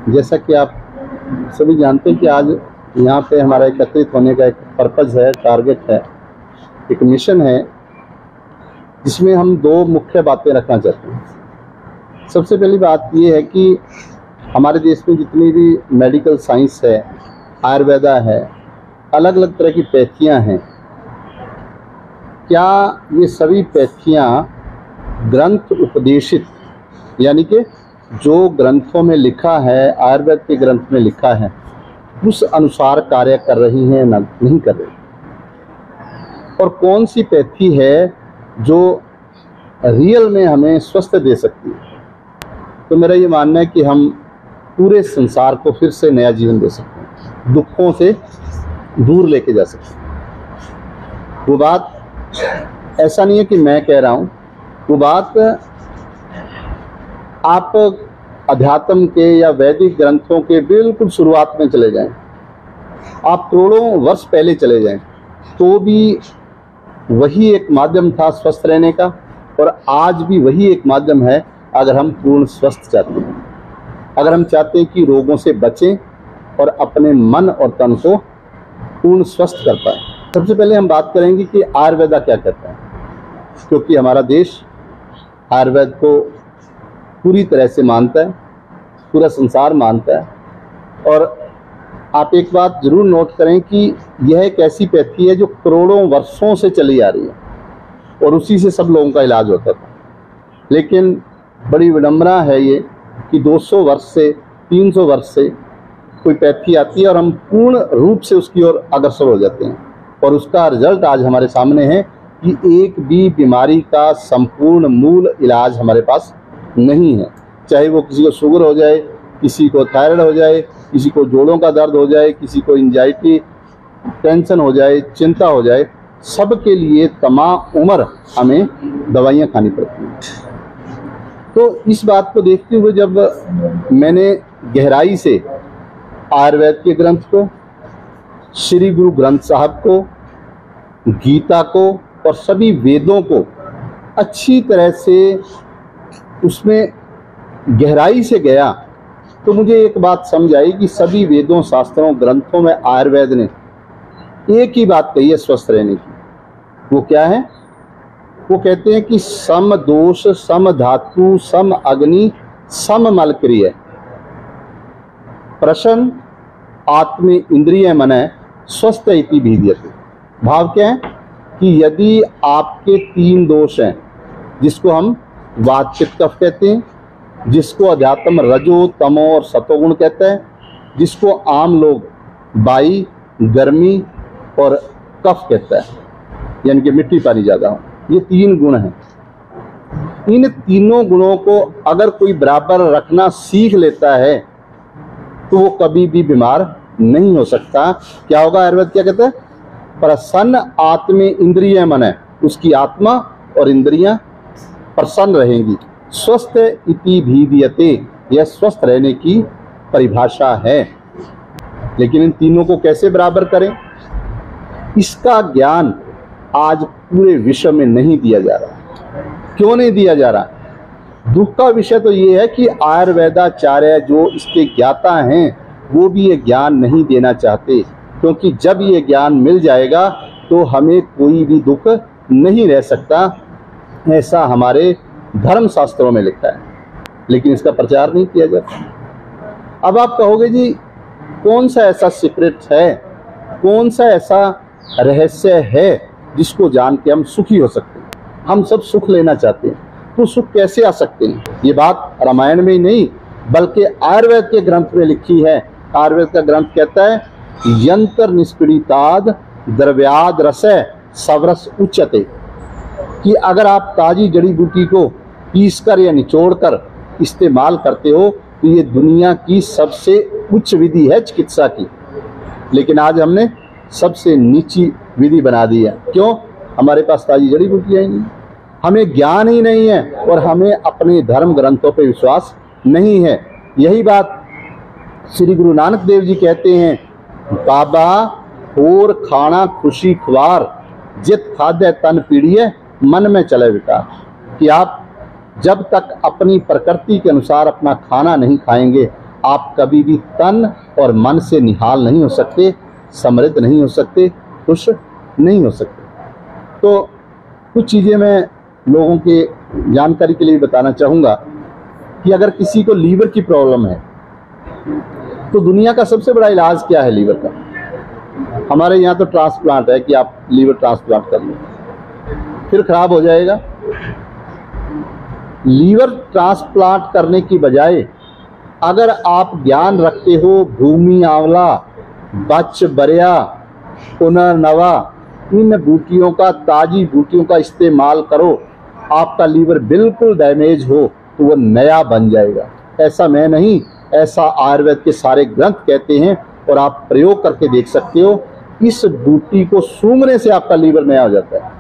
जैसा कि आप सभी जानते हैं कि आज यहाँ पे हमारा एकत्रित होने का एक पर्पज़ है, टारगेट है, एक मिशन है, जिसमें हम दो मुख्य बातें रखना चाहते हैं। सबसे पहली बात ये है कि हमारे देश में जितनी भी मेडिकल साइंस है, आयुर्वेदा है, अलग अलग तरह की पैथियाँ हैं, क्या ये सभी पैथियाँ ग्रंथ उपदेशित, यानी कि जो ग्रंथों में लिखा है, आयुर्वेद के ग्रंथ में लिखा है, उस अनुसार कार्य कर रही हैं ना नहीं कर रही, और कौन सी पैथी है जो रियल में हमें स्वस्थ दे सकती है। तो मेरा ये मानना है कि हम पूरे संसार को फिर से नया जीवन दे सकते हैं, दुखों से दूर लेके जा सकते हैं। वो बात ऐसा नहीं है कि मैं कह रहा हूँ, वो बात आप अध्यात्म के या वैदिक ग्रंथों के बिल्कुल शुरुआत में चले जाएं, आप करोड़ों वर्ष पहले चले जाएं, तो भी वही एक माध्यम था स्वस्थ रहने का, और आज भी वही एक माध्यम है अगर हम पूर्ण स्वस्थ चाहते हैं, अगर हम चाहते हैं कि रोगों से बचें और अपने मन और तन को पूर्ण स्वस्थ कर पाएँ। सबसे पहले हम बात करेंगे कि आयुर्वेदा क्या कहता है, क्योंकि हमारा देश आयुर्वेद को पूरी तरह से मानता है, पूरा संसार मानता है। और आप एक बात ज़रूर नोट करें कि यह एक ऐसी पैथी है जो करोड़ों वर्षों से चली आ रही है, और उसी से सब लोगों का इलाज होता था। लेकिन बड़ी विडंबना है ये कि 200 वर्ष से 300 वर्ष से कोई पैथी आती है और हम पूर्ण रूप से उसकी ओर अग्रसर हो जाते हैं, और उसका रिजल्ट आज हमारे सामने है कि एक भी बीमारी का संपूर्ण मूल इलाज हमारे पास नहीं है। चाहे वो किसी को शुगर हो जाए, किसी को थायराइड हो जाए, किसी को जोड़ों का दर्द हो जाए, किसी को एंजाइटी, टेंशन हो जाए, चिंता हो जाए, सबके लिए तमाम उम्र हमें दवाइयाँ खानी पड़ती हैं। तो इस बात को देखते हुए जब मैंने गहराई से आयुर्वेद के ग्रंथ को, श्री गुरु ग्रंथ साहब को, गीता को और सभी वेदों को अच्छी तरह से उसमें गहराई से गया, तो मुझे एक बात समझ आई कि सभी वेदों, शास्त्रों, ग्रंथों में आयुर्वेद ने एक ही बात कही है स्वस्थ रहने की। वो क्या है? वो कहते हैं कि सम दोष, सम धातु, सम अग्नि, सम मल क्रिय, प्रसन्न आत्मे इंद्रिय मन स्वस्थ इति भीद्यते। भाव क्या है कि यदि आपके 3 दोष हैं, जिसको हम वात पित्त कफ कहते हैं, जिसको अध्यात्म रजो, तमो और सतोगुण कहते हैं, जिसको आम लोग वायु, गर्मी और कफ कहता है, यानी कि मिट्टी पानी ज़्यादा हो, ये 3 गुण हैं। इन तीनों गुणों को अगर कोई बराबर रखना सीख लेता है तो वो कभी भी बीमार नहीं हो सकता। क्या होगा? आयुर्वेद क्या कहता है? प्रसन्न आत्मे इंद्रिय मन है, उसकी आत्मा और इंद्रियां प्रसन्न रहेंगी। स्वस्थ इति भीद्यते, यह स्वस्थ रहने की परिभाषा है। लेकिन इन तीनों को कैसे बराबर करें, इसका ज्ञान आज पूरे विश्व में नहीं दिया जा रहा। क्यों नहीं दिया जा रहा? दुख का विषय तो ये है कि आयुर्वेदाचार्य जो इसके ज्ञाता हैं वो भी ये ज्ञान नहीं देना चाहते, क्योंकि जब ये ज्ञान मिल जाएगा तो हमें कोई भी दुख नहीं रह सकता, ऐसा हमारे धर्म शास्त्रों में लिखा है। लेकिन इसका प्रचार नहीं किया जाता। अब आप कहोगे जी कौन सा ऐसा सीक्रेट है, कौन सा ऐसा रहस्य है जिसको जान के हम सुखी हो सकते हैं? हम सब सुख लेना चाहते हैं, तो सुख कैसे आ सकते हैं? ये बात रामायण में ही नहीं बल्कि आयुर्वेद के ग्रंथ में लिखी है। आयुर्वेद का ग्रंथ कहता है यंत्र निष्पीड़िताद द्रव्याद रसय सवरस उच्यते, कि अगर आप ताजी जड़ी बूटी को पीसकर या निचोड़कर इस्तेमाल करते हो तो ये दुनिया की सबसे उच्च विधि है चिकित्सा की। लेकिन आज हमने सबसे नीची विधि बना दी है। क्यों? हमारे पास ताजी जड़ी बूटियाँ ही नहीं, हमें ज्ञान ही नहीं है और हमें अपने धर्म ग्रंथों पर विश्वास नहीं है। यही बात श्री गुरु नानक देव जी कहते हैं, बाबा और खाना खुशी खुआर जित खाद्य तन पीड़िए मन में चले विकार, कि आप जब तक अपनी प्रकृति के अनुसार अपना खाना नहीं खाएंगे, आप कभी भी तन और मन से निहाल नहीं हो सकते, समृद्ध नहीं हो सकते, खुश नहीं हो सकते। तो कुछ चीज़ें मैं लोगों के जानकारी के लिए बताना चाहूँगा कि अगर किसी को लीवर की प्रॉब्लम है तो दुनिया का सबसे बड़ा इलाज क्या है लीवर का? हमारे यहाँ तो ट्रांसप्लांट है कि आप लीवर ट्रांसप्लांट कर लो, फिर खराब हो जाएगा। लीवर ट्रांसप्लांट करने की बजाय अगर आप ज्ञान रखते हो भूमि आंवला, बच बरिया, पुनर्नवा, इन बूटियों का, ताजी बूटियों का इस्तेमाल करो, आपका लीवर बिल्कुल डैमेज हो तो वो नया बन जाएगा। ऐसा मैं नहीं, ऐसा आयुर्वेद के सारे ग्रंथ कहते हैं और आप प्रयोग करके देख सकते हो। इस बूटी को सूंघने से आपका लीवर नया हो जाता है।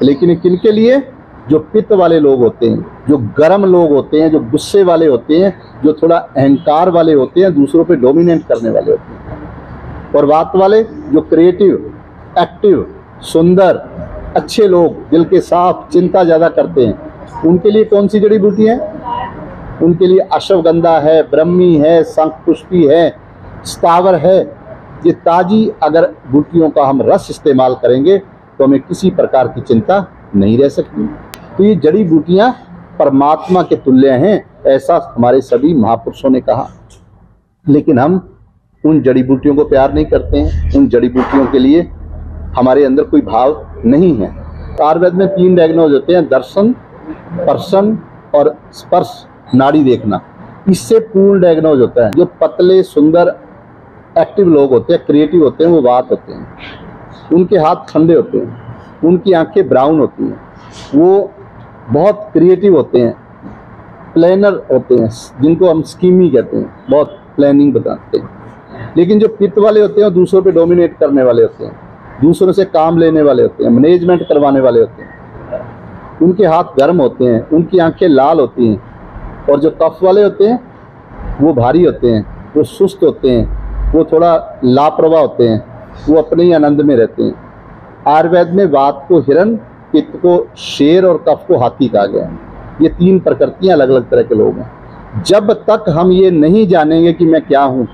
लेकिन किनके लिए? जो पित्त वाले लोग होते हैं, जो गर्म लोग होते हैं, जो गुस्से वाले होते हैं, जो थोड़ा अहंकार वाले होते हैं, दूसरों पे डोमिनेट करने वाले होते हैं। और वात वाले जो क्रिएटिव, एक्टिव, सुंदर, अच्छे लोग, दिल के साफ, चिंता ज़्यादा करते हैं, उनके लिए कौन सी जड़ी बूटी है? उनके लिए अश्वगंधा है, ब्रह्मी है, शंखपुष्पी है, स्थावर है। ये ताजी अगर बूटियों का हम रस इस्तेमाल करेंगे तो हमें किसी प्रकार की चिंता नहीं रह सकती। तो ये जड़ी बूटियाँ परमात्मा के तुल्य हैं, ऐसा हमारे सभी महापुरुषों ने कहा। लेकिन हम उन जड़ी बूटियों को प्यार नहीं करते हैं, उन जड़ी बूटियों के लिए हमारे अंदर कोई भाव नहीं है। आयुर्वेद में 3 डायग्नोज होते हैं, दर्शन, पर्शन और स्पर्श, नाड़ी देखना। इससे पूर्ण डायग्नोज होता है। जो पतले, सुंदर, एक्टिव लोग होते हैं, क्रिएटिव होते हैं, वो वात होते हैं, उनके हाथ ठंडे होते हैं, उनकी आंखें ब्राउन होती हैं, वो बहुत क्रिएटिव होते हैं, प्लानर होते हैं, जिनको हम स्कीमी कहते हैं, बहुत प्लानिंग बताते हैं। लेकिन जो पित्त वाले होते हैं वो दूसरों पे डोमिनेट करने वाले होते हैं, दूसरों से काम लेने वाले होते हैं, मैनेजमेंट करवाने वाले होते हैं। उनके हाथ गर्म होते हैं, उनकी आंखें लाल होती हैं। और जो कफ वाले होते हैं वो भारी होते हैं, वो सुस्त होते हैं, वो थोड़ा लापरवाह होते हैं, वो अपने ही आनंद में रहते हैं। आयुर्वेद में वात को हिरण, पित्त को शेर और कफ को हाथी कहा गया है। ये 3 प्रकृतियां अलग अलग तरह के लोग हैं। जब तक हम ये नहीं जानेंगे कि मैं क्या हूँ,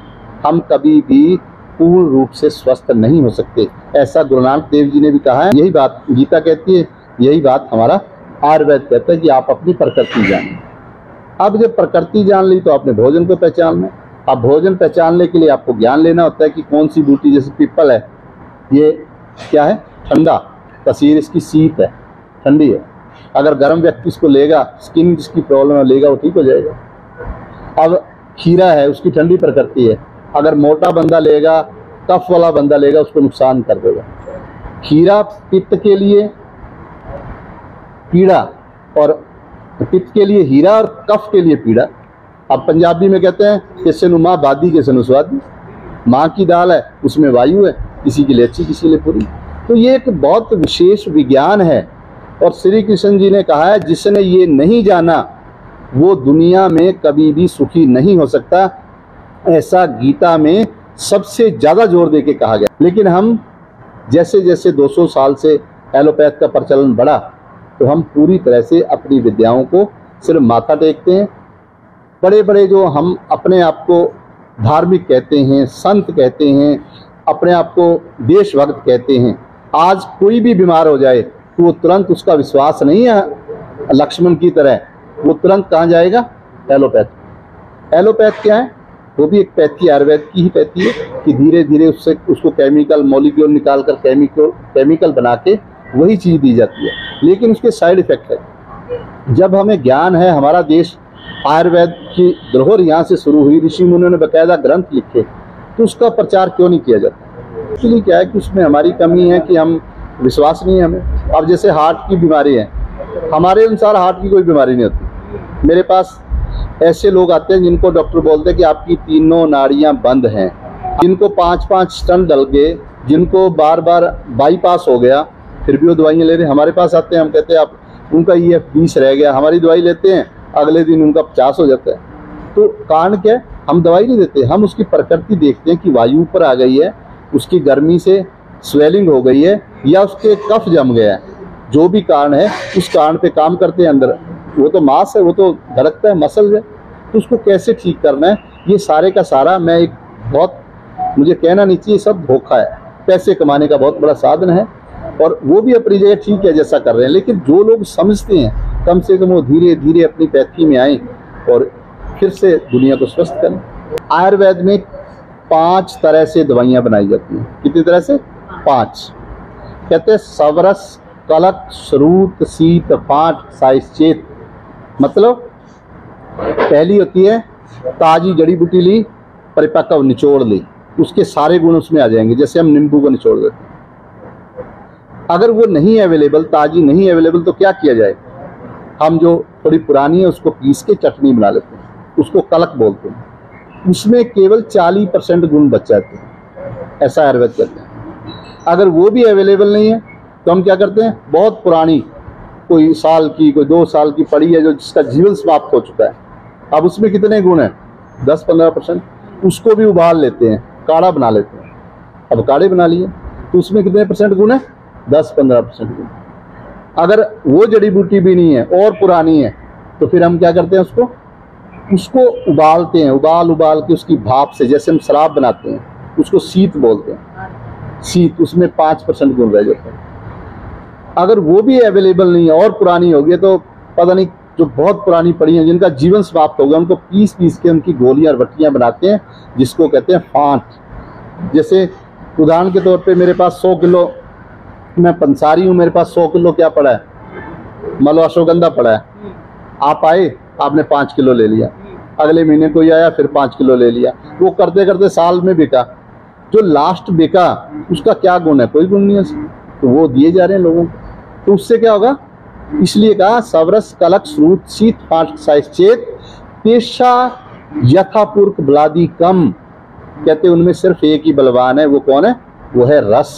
हम कभी भी पूर्ण रूप से स्वस्थ नहीं हो सकते। ऐसा गुरु नानक देव जी ने भी कहा है। यही बात गीता कहती है, यही बात हमारा आयुर्वेद कहता है कि आप अपनी प्रकृति जानें। अब जब प्रकृति जान ली तो आपने भोजन को पहचानना है। अब भोजन पहचानने के लिए आपको ज्ञान लेना होता है कि कौन सी बूटी, जैसे पीपल है, ये क्या है? ठंडा, तसीर इसकी शीत है, ठंडी है। अगर गर्म व्यक्ति इसको लेगा, स्किन जिसकी प्रॉब्लम है लेगा, वो ठीक हो जाएगा। अब खीरा है, उसकी ठंडी प्रकृति है, अगर मोटा बंदा लेगा, कफ वाला बंदा लेगा, उसको नुकसान कर देगा। खीरा पित्त के लिए पीड़ा, और पित्त के लिए हीरा और कफ के लिए पीड़ा। अब पंजाबी में कहते हैं किसे नु माँ बादी किसे नु स्वादी। माँ की दाल है, उसमें वायु है, किसी के लिए अच्छी, किसी के लिए बुरी। तो ये एक बहुत विशेष विज्ञान है। और श्री कृष्ण जी ने कहा है, जिसने ये नहीं जाना वो दुनिया में कभी भी सुखी नहीं हो सकता। ऐसा गीता में सबसे ज़्यादा जोर दे के कहा गया। लेकिन हम जैसे जैसे 200 साल से एलोपैथ का प्रचलन बढ़ा, तो हम पूरी तरह से अपनी विद्याओं को सिर्फ माथा टेकते हैं। बड़े बड़े जो हम अपने आप को धार्मिक कहते हैं, संत कहते हैं, अपने आप को देशभक्त कहते हैं, आज कोई भी बीमार हो जाए तो वो तुरंत, उसका विश्वास नहीं है लक्ष्मण की तरह, वो तुरंत कहाँ जाएगा? एलोपैथ। एलोपैथ क्या है? वो भी एक पैथी, आयुर्वेद की ही पैथी है कि धीरे धीरे उससे उसको केमिकल मॉलिक्यूल निकाल कर केमिकल बना के वही चीज़ दी जाती है। लेकिन उसके साइड इफेक्ट है। जब हमें ज्ञान है, हमारा देश आयुर्वेद की धरोहर यहाँ से शुरू हुई, ऋषि मुनियों ने बाकायदा ग्रंथ लिखे, तो उसका प्रचार क्यों नहीं किया जाता? इसलिए क्या है कि उसमें हमारी कमी है कि हम विश्वास नहीं है हमें। अब जैसे हार्ट की बीमारी है, हमारे अनुसार हार्ट की कोई बीमारी नहीं होती। मेरे पास ऐसे लोग आते हैं जिनको डॉक्टर बोलते हैं कि आपकी 3 नाड़ियाँ बंद हैं, जिनको 5-5 स्टंट डल गए, जिनको बार बार बाईपास हो गया, फिर भी वो दवाइयाँ ले रहे हैं। हमारे पास आते हैं, हम कहते हैं आप उनका EF 20 रह गया, हमारी दवाई लेते हैं, अगले दिन उनका 50 हो जाता है। तो कारण क्या है? हम दवाई नहीं देते, हम उसकी प्रकृति देखते हैं कि वायु ऊपर आ गई है, उसकी गर्मी से स्वेलिंग हो गई है, या उसके कफ जम गया है, जो भी कारण है उस कारण पे काम करते हैं। अंदर वो तो मांस है, वो तो धड़कता है, मसल है, तो उसको कैसे ठीक करना है ये सारे का सारा मैं एक बहुत, मुझे कहना नहीं चाहिए, सब धोखा है। पैसे कमाने का बहुत बड़ा साधन है और वो भी अपनी जगह ठीक है जैसा कर रहे हैं, लेकिन जो लोग समझते हैं कम से कम वो धीरे धीरे अपनी पैथी में आए और फिर से दुनिया को स्वस्थ करें। आयुर्वेद में 5 तरह से दवाइयाँ बनाई जाती हैं। कितनी तरह से? 5। कहते हैं सवरस, कलक, श्रूत, शीत, फाट, साइश्चेत। मतलब पहली होती है ताजी जड़ी बूटी ली, परिपक्व निचोड़ ली, उसके सारे गुण उसमें आ जाएंगे। जैसे हम नींबू को निचोड़ देते हैं। अगर वो नहीं अवेलेबल, ताजी नहीं अवेलेबल, तो क्या किया जाए? हम जो थोड़ी पुरानी है उसको पीस के चटनी बना लेते हैं, उसको कलक बोलते हैं। उसमें केवल 40% गुण बच जाते हैं, ऐसा आयुर्वेद कहते हैं। अगर वो भी अवेलेबल नहीं है तो हम क्या करते हैं, बहुत पुरानी कोई साल की, कोई 2 साल की पड़ी है, जो जिसका जीवन समाप्त हो चुका है, अब उसमें कितने गुण हैं? 10-15%। उसको भी उबाल लेते हैं, काढ़ा बना लेते हैं। अब काढ़े बना लिए तो उसमें कितने परसेंट गुण है? 10-15% गुण। अगर वो जड़ी बूटी भी नहीं है और पुरानी है तो फिर हम क्या करते हैं, उसको उबालते हैं, उबाल के उसकी भाप से, जैसे हम शराब बनाते हैं, उसको शीत बोलते हैं। शीत, उसमें 5% गुण रह जाते हैं। अगर वो भी अवेलेबल नहीं है और पुरानी हो गई तो पता नहीं, जो बहुत पुरानी पड़ी हैं जिनका जीवन समाप्त हो गया, उनको पीस के उनकी गोलियां और बट्टियां बनाते हैं, जिसको कहते हैं फांट। जैसे उदाहरण के तौर पे मेरे पास 100 किलो, मैं पंसारी हूँ, मेरे पास 100 किलो क्या पड़ा है, मान लो अश्वगंधा पड़ा है। आप आए, आपने 5 किलो ले लिया, अगले महीने कोई आया फिर 5 किलो ले लिया। वो करते करते साल में बिका। जो लास्ट बिका उसका क्या गुण है? कोई गुण नहीं है, तो वो दिए जा रहे हैं लोगों को। तो उससे क्या होगा? इसलिए कहा सवरस, कलक, श्रूत, शीत, फाट, साइश्चेत, पेशा यथापूर्क बलादि कम। कहते उनमें सिर्फ एक ही बलवान है, वो कौन है? वो है रस।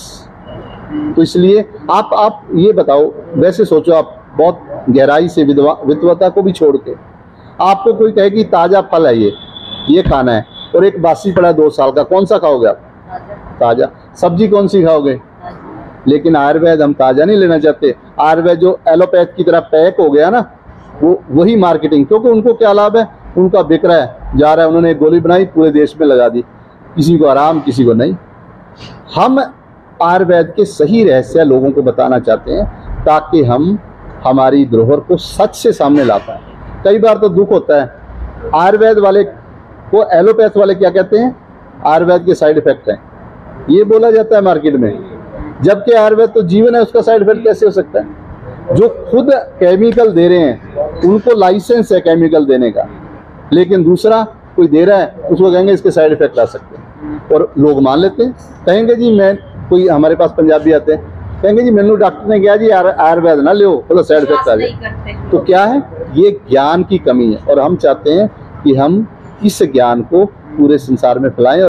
तो इसलिए आप ये बताओ, वैसे सोचो, आप बहुत गहराई से विद्वता को भी छोड़ के, आपको कोई कहे कि ताज़ा फल है ये खाना है, और एक बासी पड़ा 2 साल का, कौन सा खाओगे आप? ताज़ा। सब्जी कौन सी खाओगे? लेकिन आयुर्वेद हम ताज़ा नहीं लेना चाहते। आयुर्वेद जो एलोपैथ की तरह पैक हो गया ना, वो वही मार्केटिंग, क्योंकि उनको क्या लाभ है? उनका बिक रहा है, जा रहा है, उन्होंने एक गोली बनाई, पूरे देश में लगा दी, किसी को आराम, किसी को नहीं। हम आयुर्वेद के सही रहस्य लोगों को बताना चाहते हैं, ताकि हम हमारी धरोहर को सच से सामने ला पाए। कई बार तो दुख होता है, आयुर्वेद वाले को एलोपैथ वाले क्या कहते हैं? आयुर्वेद के साइड इफेक्ट हैं, ये बोला जाता है मार्केट में, जबकि आयुर्वेद तो जीवन है, उसका साइड इफेक्ट कैसे हो सकता है? जो खुद केमिकल दे रहे हैं उनको लाइसेंस है केमिकल देने का, लेकिन दूसरा कोई दे रहा है, उसको कहेंगे इसके साइड इफेक्ट आ सकते हैं, और लोग मान लेते हैं। कहेंगे जी, मैं कोई हमारे पास पंजाबी आते हैं, कहेंगे जी मैनू डॉक्टर ने कहा जी आयुर्वेद ना लो, बोलो साइड इफेक्ट आ जाए। तो क्या है? ये ज्ञान की कमी है, और हम चाहते हैं कि हम इस ज्ञान को पूरे संसार में फैलाएं और